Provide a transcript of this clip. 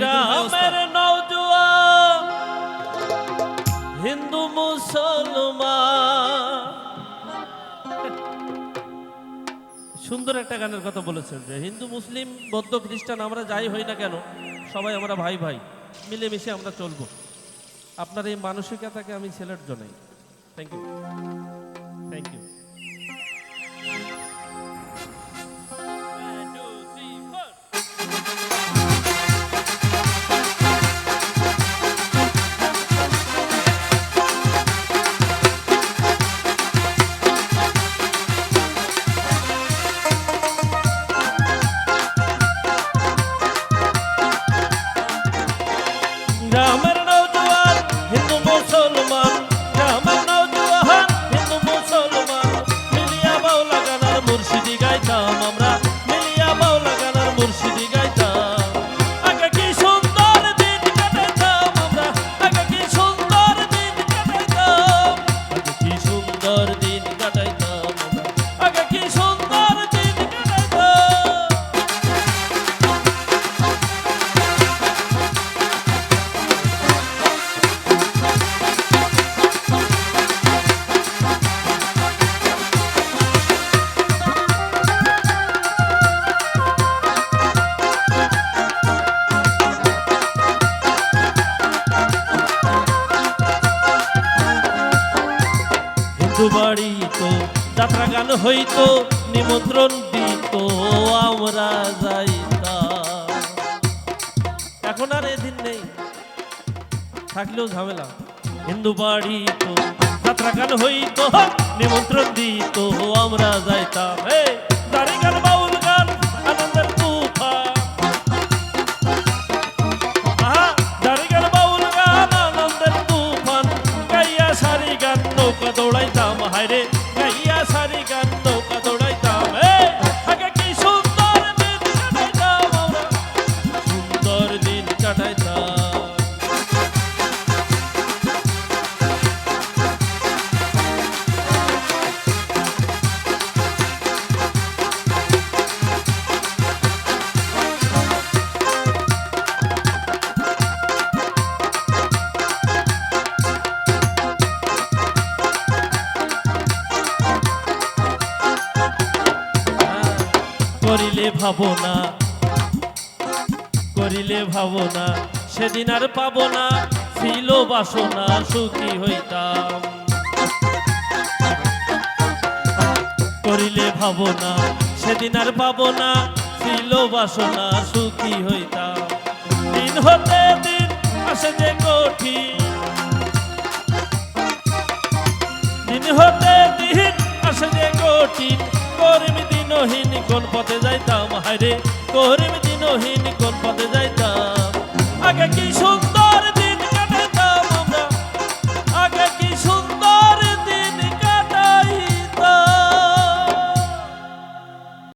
গ্রামের নওজোয়ান হিন্দু মুসলমান। সুন্দর একটা গানের কথা বলেছেন যে হিন্দু মুসলিম বৌদ্ধ খ্রিস্টান আমরা যাই হই না কেন সবাই আমরা ভাই ভাই, মিলেমিশে আমরা চলবো। আপনার এই মানসিকতাকে আমি সেলেক্ট জানাই। Thank you, thank you. গ্রামের নওজোয়ান হিন্দু মুসলমান, গ্রামের নওজোয়ান হিন্দু মুসলমান, মিলিয়া বাউলা গানার মুর্শিদি গাইতাম আমরা, মিলিয়া বাউলা গানার মুর্শিদি গাইতাম। আগে কি সুন্দর দিন কাটাইতাম আমরা, আগে কি সুন্দর দিন কাটাইতাম, আগে কি সুন্দর দিন কাটাইতাম আমরা, আগে কি সুন্দর দিন কাটাইতাম। বাড়ি তো যাত্রা গান হইতো, নিমন্ত্রণ দিত আমরা যাইতাম। এখন আর এদিন নেই, থাকলেও ঝামেলা। হিন্দু বাড়ি তো যাত্রা গান হইতো, নিমন্ত্রণ দিত আমরা যাইতাম। দাড়ি গান বাউল গান আনন্দের তুফান, দাড়ি গান বাউল গান আনন্দের তুফান, গাইয়া সারি গান নৌকা দৌড়াইতাম। হায়রে গাইয়া সারি গান নৌকা দৌড়াইতাম। আগে কি সুন্দর দিন কাটাইতাম আমরা, সুন্দর দিন কাটাইতাম। করিলে ভাবনা, করিলে ভাবনা, সেদিন আর পাবো না, ছিল বাসনা সুখী হইতাম। করিলে ভাবনা, সেদিন আর পাবো না, ছিল বাসনা সুখী হইতাম। দিন হতে দিন আসে যে কঠিন, দিন হতে দিন আসে যে কঠিন, করিম দিনহীন কোন পথে যাইতাম। হায়রে করিম দিনহীন কোন পথে যাইতাম। আগে কি সুন্দর